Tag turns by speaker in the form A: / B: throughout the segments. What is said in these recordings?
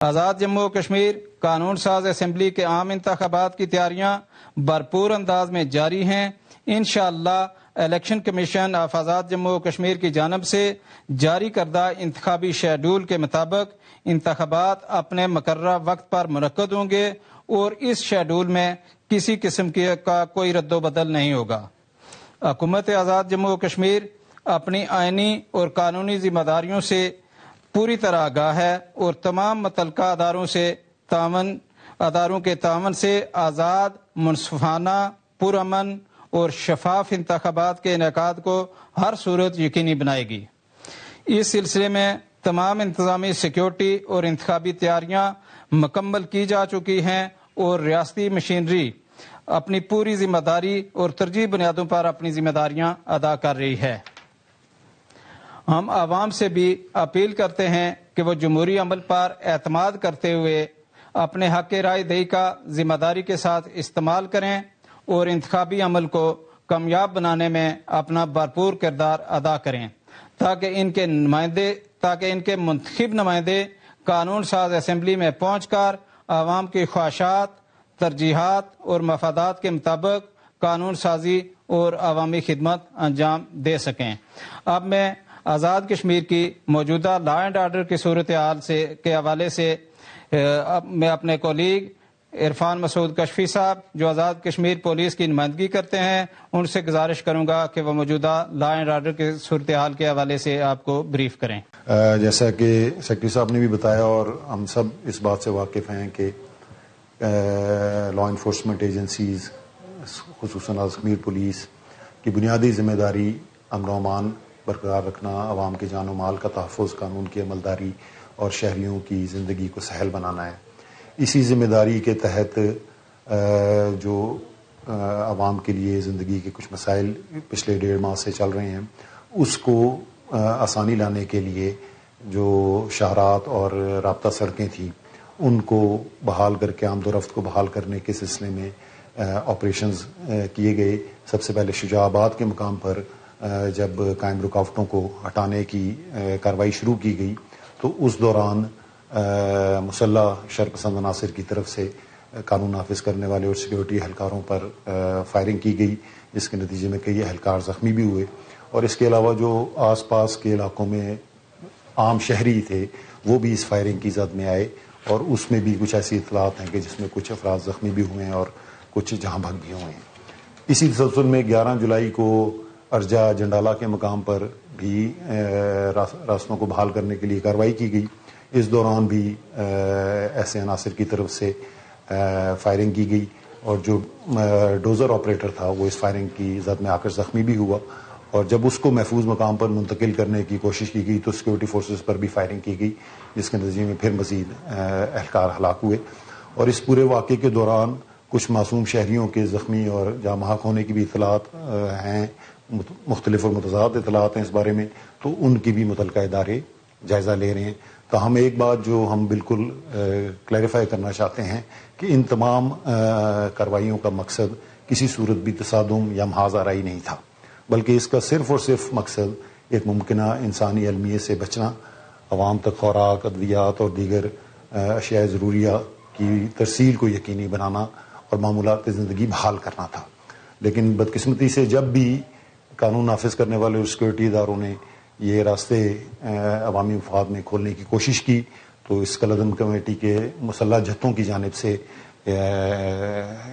A: آزاد جموں و کشمیر قانون ساز اسمبلی کے عام انتخابات کی تیاریاں بھرپور انداز میں جاری ہیں۔ انشاءاللہ الیکشن کمیشن آف آزاد جموں و کشمیر کی جانب سے جاری کردہ انتخابی شیڈول کے مطابق انتخابات اپنے مقررہ وقت پر منعقد ہوں گے اور اس شیڈول میں کسی قسم کا کوئی رد و بدل نہیں ہوگا۔ حکومت آزاد جموں و کشمیر اپنی آئینی اور قانونی ذمہ داریوں سے پوری طرح آگاہ ہے اور تمام متعلقہ اداروں کے تعاون سے آزاد، منصفانہ، پرامن اور شفاف انتخابات کے انعقاد کو ہر صورت یقینی بنائے گی۔ اس سلسلے میں تمام انتظامی سیکیورٹی اور انتخابی تیاریاں مکمل کی جا چکی ہیں اور ریاستی مشینری اپنی پوری ذمہ داری اور ترجیحی بنیادوں پر اپنی ذمہ داریاں ادا کر رہی ہے۔ ہم عوام سے بھی اپیل کرتے ہیں کہ وہ جمہوری عمل پر اعتماد کرتے ہوئے اپنے حق رائے دہی کا ذمہ داری کے ساتھ استعمال کریں اور انتخابی عمل کو کامیاب بنانے میں اپنا بھرپور کردار ادا کریں تاکہ ان کے منتخب نمائندے قانون ساز اسمبلی میں پہنچ کر عوام کی خواہشات، ترجیحات اور مفادات کے مطابق قانون سازی اور عوامی خدمت انجام دے سکیں۔ اب میں آزاد کشمیر کی موجودہ لا اینڈ آرڈر کی صورتحال کے حوالے سے میں اپنے کولیگ عرفان مسعود کشفی صاحب جو آزاد کشمیر پولیس کی نمائندگی کرتے ہیں ان سے گزارش کروں گا کہ وہ موجودہ لا اینڈ آرڈر کی صورتحال کے حوالے سے آپ کو بریف کریں۔
B: جیسا کہ سیکرٹری صاحب نے بھی بتایا اور ہم سب اس بات سے واقف ہیں کہ لا انفورسمنٹ ایجنسیز خصوصاً آزاد کشمیر پولیس کی بنیادی ذمہ داری امن و امان برقرار رکھنا، عوام کے جان و مال کا تحفظ، قانون کی عملداری اور شہریوں کی زندگی کو سہل بنانا ہے۔ اسی ذمہ داری کے تحت جو عوام کے لیے زندگی کے کچھ مسائل پچھلے 1.5 ماہ سے چل رہے ہیں اس کو آسانی لانے کے لیے جو شاہراہات اور رابطہ سڑکیں تھیں ان کو بحال کر کے آمد و رفت کو بحال کرنے کے سلسلے میں آپریشنز کیے گئے۔ سب سے پہلے شجاع آباد کے مقام پر جب قائم رکاوٹوں کو ہٹانے کی کارروائی شروع کی گئی تو اس دوران مسلح شرپسند عناصر کی طرف سے قانون نافذ کرنے والے اور سیکیورٹی اہلکاروں پر فائرنگ کی گئی جس کے نتیجے میں کئی اہلکار زخمی بھی ہوئے، اور اس کے علاوہ جو آس پاس کے علاقوں میں عام شہری تھے وہ بھی اس فائرنگ کی زد میں آئے، اور اس میں بھی کچھ ایسی اطلاعات ہیں کہ جس میں کچھ افراد زخمی بھی ہوئے ہیں اور کچھ جہاں بھگ بھی ہوئے ہیں۔ اسی تسلسل میں 11 جولائی کو ارجا جنڈالہ کے مقام پر بھی راستوں کو بحال کرنے کے لیے کارروائی کی گئی۔ اس دوران بھی ایسے عناصر کی طرف سے فائرنگ کی گئی اور جو ڈوزر آپریٹر تھا وہ اس فائرنگ کی زد میں آ کر زخمی بھی ہوا، اور جب اس کو محفوظ مقام پر منتقل کرنے کی کوشش کی گئی تو سیکیورٹی فورسز پر بھی فائرنگ کی گئی جس کے نتیجے میں پھر مزید اہلکار ہلاک ہوئے۔ اور اس پورے واقعے کے دوران کچھ معصوم شہریوں کے زخمی اور جاں بحق ہونے کی بھی اطلاعات ہیں، مختلف اور متضاد اطلاعات ہیں اس بارے میں، تو ان کی بھی متعلقہ ادارے جائزہ لے رہے ہیں۔ تاہم ایک بات جو ہم بالکل کلیریفائی کرنا چاہتے ہیں کہ ان تمام کارروائیوں کا مقصد کسی صورت بھی تصادم یا محاذ آرائی نہیں تھا، بلکہ اس کا صرف اور صرف مقصد ایک ممکنہ انسانی المیے سے بچنا، عوام تک خوراک، ادویات اور دیگر اشیاء ضروریہ کی ترسیل کو یقینی بنانا اور معمولات زندگی بحال کرنا تھا۔ لیکن بدقسمتی سے جب بھی قانون نافذ کرنے والے اور سیکورٹی اداروں نے یہ راستے عوامی مفاد میں کھولنے کی کوشش کی تو اس کالعدم کمیٹی کے مسلح جتھوں کی جانب سے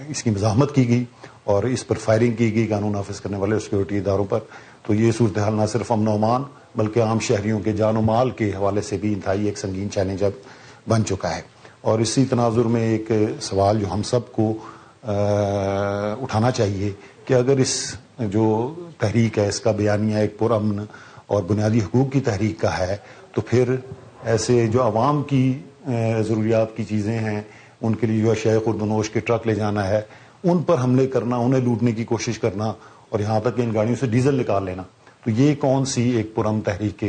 B: اس کی مزاحمت کی گئی اور اس پر فائرنگ کی گئی قانون نافذ کرنے والے سیکورٹی اداروں پر۔ تو یہ صورتحال نہ صرف امن و امان بلکہ عام شہریوں کے جان و مال کے حوالے سے بھی انتہائی ایک سنگین چیلنج اب بن چکا ہے۔ اور اسی تناظر میں ایک سوال جو ہم سب کو اٹھانا چاہیے کہ اگر اس جو تحریک ہے اس کا بیانیہ ایک پرامن اور بنیادی حقوق کی تحریک کا ہے تو پھر ایسے جو عوام کی ضروریات کی چیزیں ہیں ان کے لیے جو اشیاء خورد و نوش کے ٹرک لے جانا ہے ان پر حملے کرنا، انہیں لوٹنے کی کوشش کرنا اور یہاں تک کہ ان گاڑیوں سے ڈیزل نکال لینا، تو یہ کون سی ایک پرامن تحریک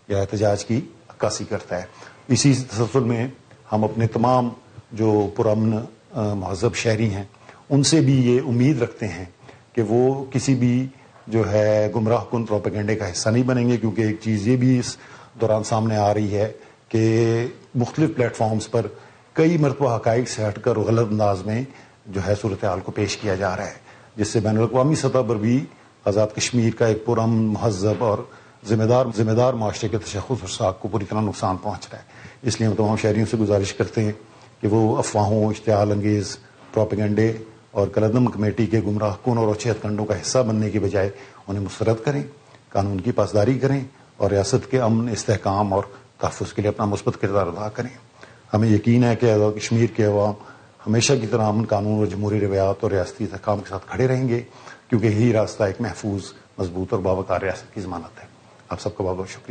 B: یا احتجاج کی عکاسی کرتا ہے؟ اسی تسلسل میں ہم اپنے تمام جو پرامن مہذب شہری ہیں ان سے بھی یہ امید رکھتے ہیں کہ وہ کسی بھی جو ہے گمراہ کن پروپیگنڈے کا حصہ نہیں بنیں گے، کیونکہ ایک چیز یہ بھی اس دوران سامنے آ رہی ہے کہ مختلف پلیٹ فارمز پر کئی مرتبہ حقائق سے ہٹ کر غلط انداز میں جو ہے صورتحال کو پیش کیا جا رہا ہے، جس سے بین الاقوامی سطح پر بھی آزاد کشمیر کا ایک پرامن، مہذب اور ذمہ دار معاشرے کے تشخص اور ساکھ کو پوری طرح نقصان پہنچ رہا ہے۔ اس لیے ہم تمام شہریوں سے گزارش کرتے ہیں کہ وہ افواہوں، اشتعال انگیز پروپیگنڈے اور کلدم کمیٹی کے گمراہ کن اور اوچھے کنڈوں کا حصہ بننے کی بجائے انہیں مسترد کریں، قانون کی پاسداری کریں اور ریاست کے امن، استحکام اور تحفظ کے لیے اپنا مثبت کردار ادا کریں۔ ہمیں یقین ہے کہ آزاد کشمیر کے عوام ہمیشہ کی طرح امن، قانون اور جمہوری روایات اور ریاستی استحکام کے ساتھ کھڑے رہیں گے، کیونکہ یہی راستہ ایک محفوظ، مضبوط اور باوقار ریاست کی ضمانت ہے۔ آپ سب کا بہت بہت شکریہ۔